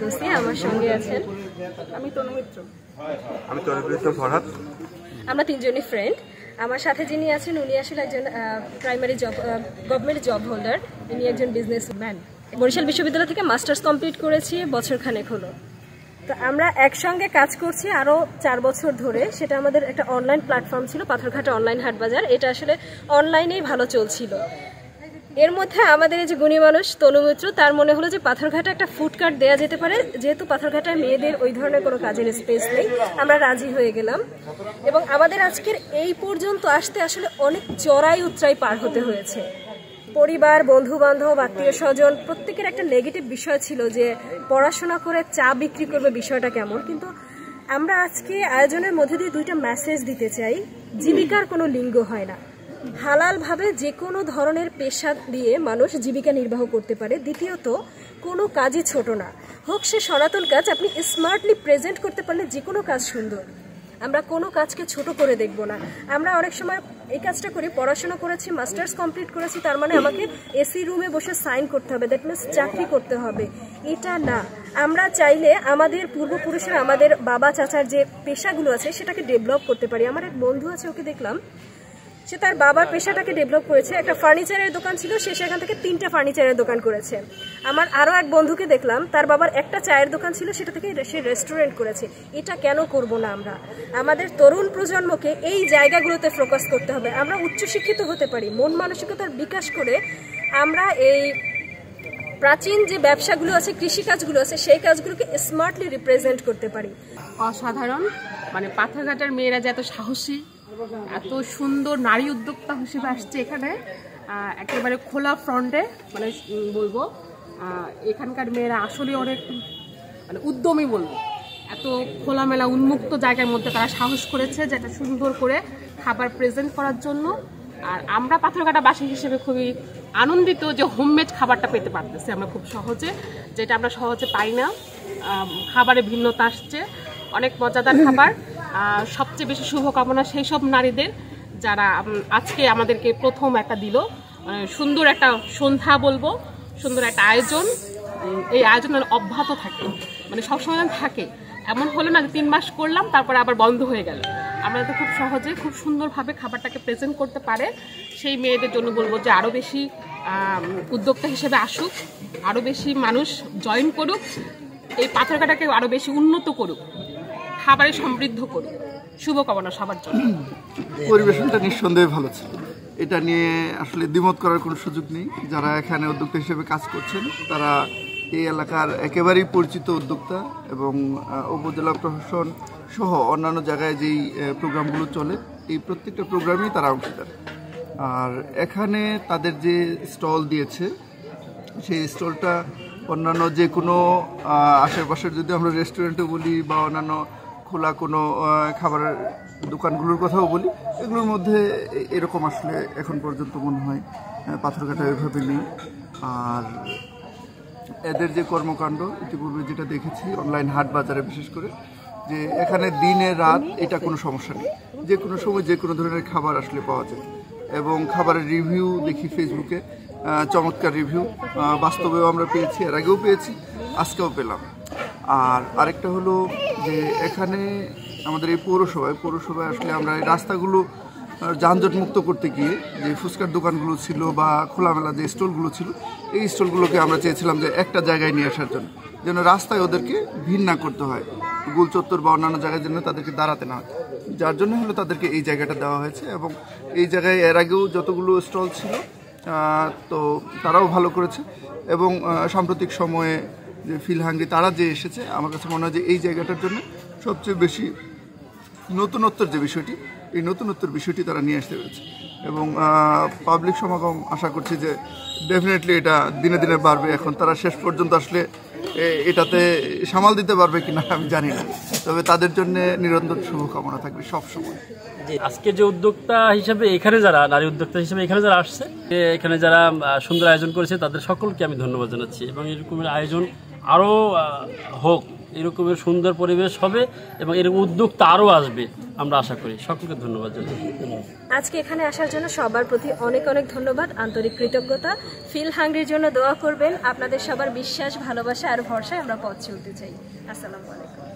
দোস্তি আমার সঙ্গে আছেন। আমি তনু মিত্র। আমি তরফ ফরহাদ। আমরা তিনজনই ফ্রেন্ড। আমার সাথে যিনি আছেন উনি আসলে একজন primary job government job holder. ইনি একজন বিজনেসম্যান। বরিশাল বিশ্ববিদ্যালয় থেকে মাস্টার্স কমপ্লিট করেছি বছরখানেক হলো। তো আমরা একসঙ্গে কাজ করছি আরও 4 বছর ধরে। সেটা আমাদের একটা অনলাইন প্ল্যাটফর্ম ছিল, পাথরঘাটা অনলাইন হাট বাজার। এটা আসলে অনলাইনেই ভালো চলছিল। এর মধ্যে আমাদের এই যে গুণী মানুষ তনু মিত্র, তার মনে হলো যে পাথরঘাটা একটা ফুড কার্ট দেওয়া যেতে পারে, যেহেতু পাথরঘাটায় মেয়েদের ওই ধরনের কোনো কাজের স্পেস নেই। আমরা রাজি হয়ে গেলাম এবং আমাদের আজকের এই পর্যন্ত আসতে আসলে অনেক চড়াই উতরাই পার হতে হয়েছে। পরিবার, বন্ধু বান্ধব, আত্মীয় স্বজন প্রত্যেকের একটা নেগেটিভ বিষয় ছিল যে পড়াশোনা করে চা বিক্রি করবে, বিষয়টা কেমন। কিন্তু আমরা আজকে আয়োজনের মধ্যে দিয়ে 2টা মেসেজ দিতে চাই। জীবিকার কোনো লিঙ্গ হয় না। হালালভাবে যে কোনো ধরনের পেশা দিয়ে মানুষ জীবিকা নির্বাহ করতে পারে। দ্বিতীয়ত, কোনো কাজই ছোট না, হোক সে সনাতন কাজ। আপনি স্মার্টলি প্রেজেন্ট করতে পারলে যে কোনো কাজ সুন্দর। আমরা কোনো কাজকে ছোট করে দেখব না। আমরা অনেক সময় এই কাজটা করি, পড়াশোনা করেছি, মাস্টার্স কমপ্লিট করেছি, তার মানে আমাকে এসি রুমে বসে সাইন করতে হবে, দ্যাট মিনস চাকরি করতে হবে, এটা না। আমরা চাইলে আমাদের পূর্বপুরুষেরা, আমাদের বাবা চাচার যে পেশাগুলো আছে সেটাকে ডেভেলপ করতে পারি। আমার এক বন্ধু আছে, ওকে দেখলাম সে তার বাবার পেশাটাকে ডেভেলপ করেছে। একটা ফার্নিচারের দোকান ছিল, সে সেখান থেকে 3টা ফার্নিচারের দোকান করেছে। আমার আরও এক বন্ধুকে দেখলাম, তার বাবার একটা চায়ের দোকান ছিল, সেটা থেকে সে রেস্টুরেন্ট করেছে। এটা কেন করব না আমরা? আমাদের তরুণ প্রজন্মকে এই জায়গাগুলোতে ফোকাস করতে হবে। আমরা উচ্চশিক্ষিত হতে পারি, মন মানসিকতার বিকাশ করে আমরা এই প্রাচীন যে ব্যবসাগুলো আছে, কৃষিকাজগুলো আছে, সেই কাজগুলোকে স্মার্টলি রিপ্রেজেন্ট করতে পারি। অসাধারণ, মানে পাথরঘাটার মেয়েরা যে এত সাহসী, এত সুন্দর নারী উদ্যোক্তা হিসেবে আসছে এখানে, একেবারে খোলা ফ্রন্টে, মানে বলবো এখানকার মেয়েরা আসলে অনেক মানে উদ্যমী বলবো। এত খোলামেলা উন্মুক্ত জায়গার মধ্যে তারা সাহস করেছে যেটা সুন্দর করে খাবার প্রেজেন্ট করার জন্য। আর আমরা পাথরঘাটাবাসী হিসেবে খুবই আনন্দিত যে হোমমেড খাবারটা পেতে পারতেছি আমরা খুব সহজে, যেটা আমরা সহজে পাই না। খাবারে ভিন্নতা আসছে, অনেক মজাদার খাবার। সবচেয়ে বেশি শুভকামনা সেই সব নারীদের যারা আজকে আমাদেরকে প্রথম একটা দিল, সুন্দর একটা সন্ধ্যা বলবো, সুন্দর একটা আয়োজন। এই আয়োজন অব্যাহত থাকে, মানে সবসময় থাকে। এমন হলো না যে 3 মাস করলাম তারপরে আবার বন্ধ হয়ে গেল। আমরা তো খুব সহজে খুব সুন্দরভাবে খাবারটাকে প্রেজেন্ট করতে পারে, সেই মেয়েদের জন্য বলবো যে আরও বেশি উদ্যোক্তা হিসেবে আসুক, আরও বেশি মানুষ জয়েন করুক, এই পাথরঘাটাকে আরও বেশি উন্নত করুক, খাবারে সমৃদ্ধ করুক। শুভকামনা সবার জন্য। পরিবেশনটা নিঃসন্দেহে ভালো ছিল, এটা নিয়ে আসলে দ্বিমত করার কোনো সুযোগ নেই। যারা এখানে উদ্যোক্তা হিসেবে কাজ করছেন তারা এই এলাকার একেবারেই পরিচিত উদ্যোক্তা এবং উপজেলা প্রশাসন সহ অন্যান্য জায়গায় যেই প্রোগ্রামগুলো চলে এই প্রত্যেকটা প্রোগ্রামেই তারা অংশীদার। আর এখানে তাদের যে স্টল দিয়েছে সেই স্টলটা অন্যান্য যে কোনো আশেপাশের, যদি আমরা রেস্টুরেন্টও বলি বা অন্যান্য খোলা কোনো খাবারের দোকানগুলোর কথাও বলি, এগুলোর মধ্যে এরকম আসলে এখন পর্যন্ত মনে হয় পাথরঘাটা এভাবে নেই। আর এদের যে কর্মকাণ্ড ইতিপূর্বে যেটা দেখেছি অনলাইন হাট বাজারে, বিশেষ করে যে এখানে দিনে রাত এটা কোনো সমস্যা নেই, যে কোনো সময় যে কোনো ধরনের খাবার আসলে পাওয়া যায়। এবং খাবারের রিভিউ দেখি ফেসবুকে, চমৎকার রিভিউ বাস্তবেও আমরা পেয়েছি, এর আগেও পেয়েছি, আজকেও পেলাম। আর আরেকটা হলো যে এখানে আমাদের এই পৌরসভায় আসলে আমরা এই রাস্তাগুলো যানজট মুক্ত করতে গিয়ে যে ফুচকার দোকানগুলো ছিল বা খোলামেলা যে স্টলগুলো ছিল, এই স্টলগুলোকে আমরা চেয়েছিলাম যে একটা জায়গায় নিয়ে আসার জন্য, যেন রাস্তায় ওদেরকে ভিড় না করতে হয়, গোলচত্বর বা অন্যান্য জায়গায় যেন তাদেরকে দাঁড়াতে না হয়, যার জন্য হলো তাদেরকে এই জায়গাটা দেওয়া হয়েছে। এবং এই জায়গায় এর আগেও যতগুলো স্টল ছিল তো তারাও ভালো করেছে। এবং সাম্প্রতিক সময়ে যে ফিলহাঙ্গি তারা যে এসেছে, আমার কাছে মনে হয় যে এই জায়গাটার জন্য সবচেয়ে বেশি নতুনত্বর যে বিষয়টি, এই নতুনত্বর বিষয়টি তারা নিয়ে আসতে পেরেছে। এবং পাবলিক সমাগম আশা করছি যে ডেফিনেটলি এটা দিনে দিনে বাড়বে। এখন তারা শেষ পর্যন্ত আসলে এটাতে সামাল দিতে পারবে কিনা আমি জানি না, তবে তাদের জন্য নিরন্তর শুভকামনা থাকবে সব সময়। আজকে যে উদ্যোক্তা হিসেবে এখানে যারা নারী উদ্যোক্তা হিসেবে এখানে যারা আসছে, এখানে যারা সুন্দর আয়োজন করেছে তাদের সকলকে আমি ধন্যবাদ জানাচ্ছি এবং এরকমের আয়োজন আরও হোক এরকমের সুন্দর পরিবেশ হবে এবং এরকম উদ্যোক্তা আরও আসবে আমরা আশা করি। সকলকে ধন্যবাদ জানাই। আজকে এখানে আসার জন্য সবার প্রতি অনেক অনেক ধন্যবাদ, আন্তরিক কৃতজ্ঞতা। ফিল হাংরির জন্য দোয়া করবেন। আপনাদের সবার বিশ্বাস, ভালোবাসা আর ভরসায় আমরা পথ চলতে চাই। আসসালামু আলাইকুম।